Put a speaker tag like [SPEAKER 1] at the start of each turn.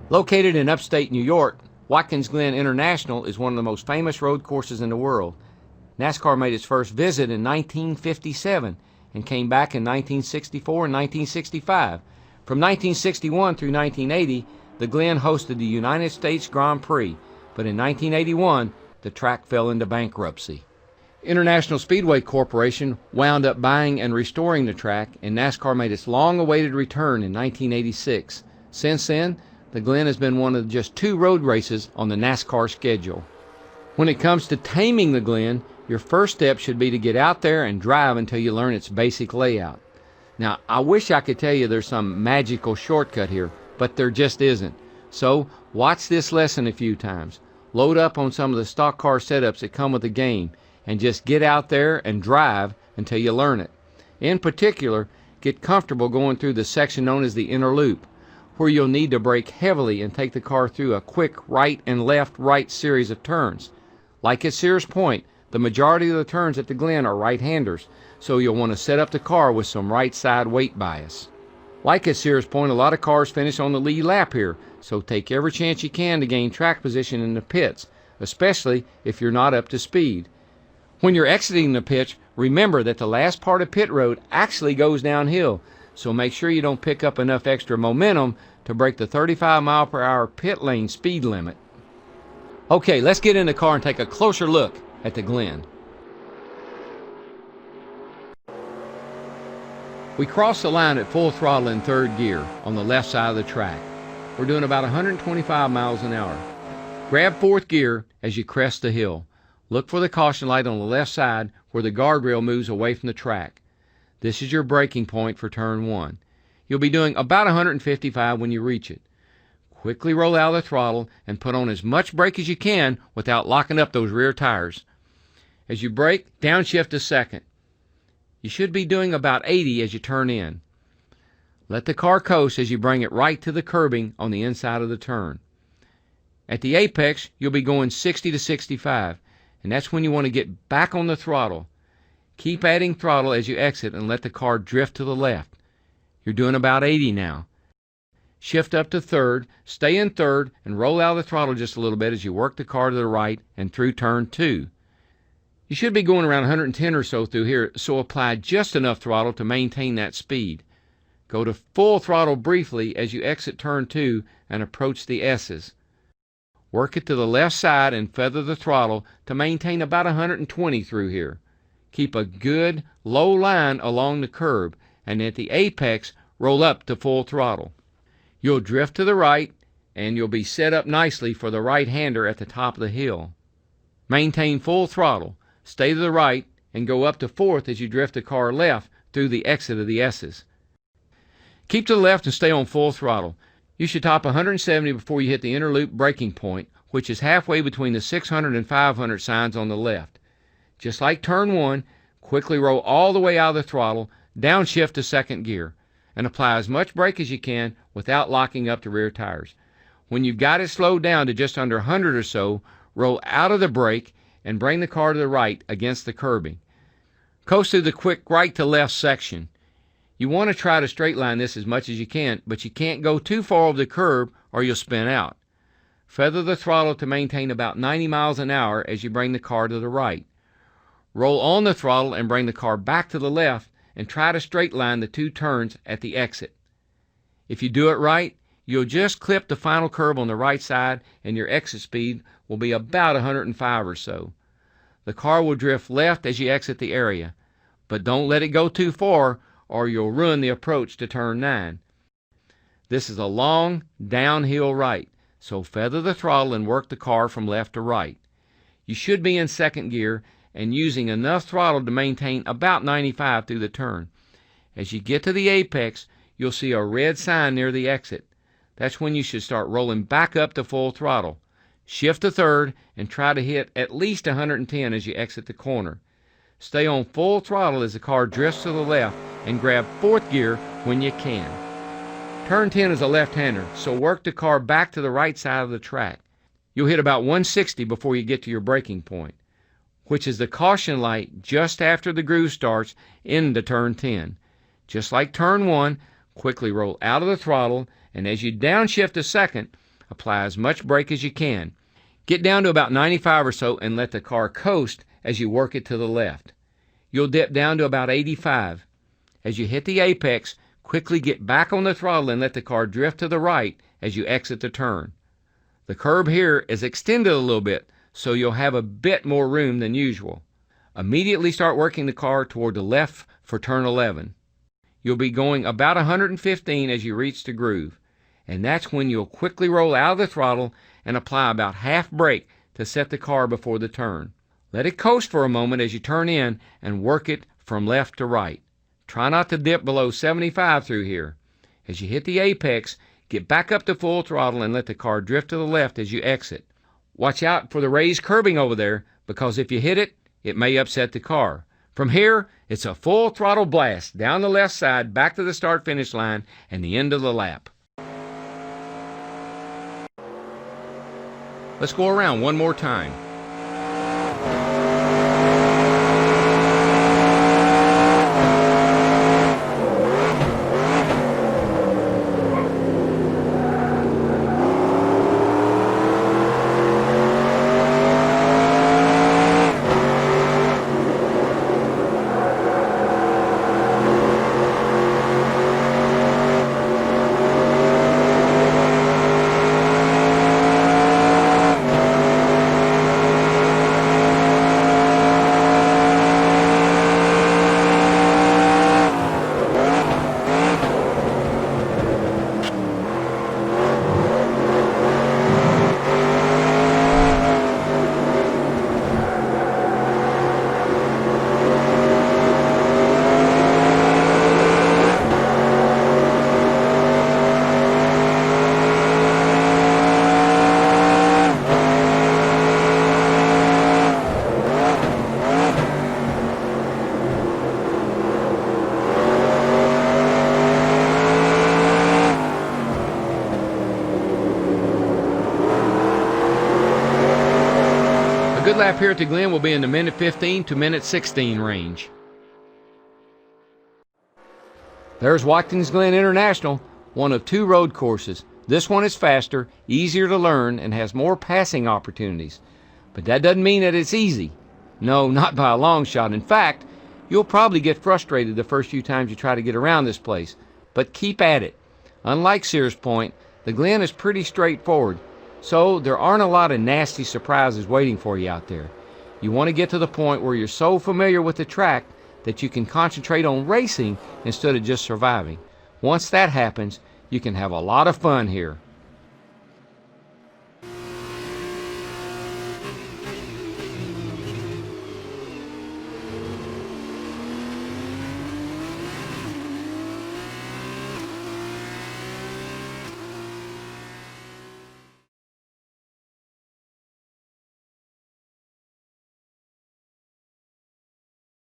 [SPEAKER 1] Located in upstate New York, Watkins Glen International is one of the most famous road courses in the world. NASCAR made its first visit in 1957 and came back in 1964 and 1965. From 1961 through 1980, the Glen hosted the United States Grand Prix, but in 1981, the track fell into bankruptcy. International Speedway Corporation wound up buying and restoring the track, and NASCAR made its long-awaited return in 1986. Since then, the Glen has been one of just 2 road races on the NASCAR schedule. When it comes to taming the Glen, your first step should be to get out there and drive until you learn its basic layout. Now, I wish I could tell you there's some magical shortcut here, but there just isn't. So, watch this lesson a few times. Load up on some of the stock car setups that come with the game, and just get out there and drive until you learn it. In particular, get comfortable going through the section known as the inner loop, where you'll need to brake heavily and take the car through a quick right and left-right series of turns. Like at Sears Point, the majority of the turns at the Glen are right-handers, so you'll want to set up the car with some right-side weight bias. Like at Sears Point, a lot of cars finish on the lead lap here, so take every chance you can to gain track position in the pits, especially if you're not up to speed. When you're exiting the pits, remember that the last part of pit road actually goes downhill, so make sure you don't pick up enough extra momentum to break the 35-mile-per-hour pit lane speed limit. Okay, let's get in the car and take a closer look at the Glen. We cross the line at full throttle in 3rd gear on the left side of the track. We're doing about 125 miles an hour. Grab 4th gear as you crest the hill. Look for the caution light on the left side where the guardrail moves away from the track. This is your braking point for turn 1. You'll be doing about 155 when you reach it. Quickly roll out of the throttle and put on as much brake as you can without locking up those rear tires. As you brake, downshift to 2nd. You should be doing about 80 as you turn in. Let the car coast as you bring it right to the curbing on the inside of the turn. At the apex, you'll be going 60 to 65, and that's when you want to get back on the throttle. Keep adding throttle as you exit and let the car drift to the left. You're doing about 80 now. Shift up to 3rd, stay in 3rd, and roll out of the throttle just a little bit as you work the car to the right and through turn 2. You should be going around 110 or so through here, so apply just enough throttle to maintain that speed. Go to full throttle briefly as you exit turn 2 and approach the S's. Work it to the left side and feather the throttle to maintain about 120 through here. Keep a good, low line along the curb, and at the apex, roll up to full throttle. You'll drift to the right, and you'll be set up nicely for the right-hander at the top of the hill. Maintain full throttle, stay to the right, and go up to 4th as you drift the car left through the exit of the S's. Keep to the left and stay on full throttle. You should top 170 before you hit the inner loop braking point, which is halfway between the 600 and 500 signs on the left. Just like turn 1, quickly roll all the way out of the throttle, downshift to 2nd gear, and apply as much brake as you can without locking up the rear tires. When you've got it slowed down to just under 100 or so, roll out of the brake and bring the car to the right against the curbing. Coast through the quick right to left section. You want to try to straight line this as much as you can, but you can't go too far over the curb or you'll spin out. Feather the throttle to maintain about 90 miles an hour as you bring the car to the right. Roll on the throttle and bring the car back to the left and try to straight line the 2 turns at the exit. If you do it right, you'll just clip the final curb on the right side and your exit speed will be about 105 or so. The car will drift left as you exit the area, but don't let it go too far or you'll ruin the approach to turn 9. This is a long downhill right, so feather the throttle and work the car from left to right. You should be in 2nd gear and using enough throttle to maintain about 95 through the turn. As you get to the apex, you'll see a red sign near the exit. That's when you should start rolling back up to full throttle. Shift to 3rd and try to hit at least 110 as you exit the corner. Stay on full throttle as the car drifts to the left and grab 4th gear when you can. Turn 10 is a left-hander, so work the car back to the right side of the track. You'll hit about 160 before you get to your braking point, which is the caution light just after the groove starts into turn 10. Just like turn 1, quickly roll out of the throttle, and as you downshift to 2nd, Apply as much brake as you can. Get down to about 95 or so and let the car coast as you work it to the left. You'll dip down to about 85. As you hit the apex, quickly get back on the throttle and let the car drift to the right as you exit the turn. The curb here is extended a little bit, so you'll have a bit more room than usual. Immediately start working the car toward the left for turn 11. You'll be going about 115 as you reach the groove, and that's when you'll quickly roll out of the throttle and apply about half brake to set the car before the turn. Let it coast for a moment as you turn in and work it from left to right. Try not to dip below 75 through here. As you hit the apex, get back up to full throttle and let the car drift to the left as you exit. Watch out for the raised curbing over there, because if you hit it, it may upset the car. From here, it's a full throttle blast down the left side, back to the start-finish line and the end of the lap. Let's go around one more time. A good lap here at the Glen will be in the minute 15 to minute 16 range. There's Watkins Glen International, one of 2 road courses. This one is faster, easier to learn, and has more passing opportunities. But that doesn't mean that it's easy. No, not by a long shot. In fact, you'll probably get frustrated the first few times you try to get around this place. But keep at it. Unlike Sears Point, the Glen is pretty straightforward, so there aren't a lot of nasty surprises waiting for you out there. You want to get to the point where you're so familiar with the track that you can concentrate on racing instead of just surviving. Once that happens, you can have a lot of fun here.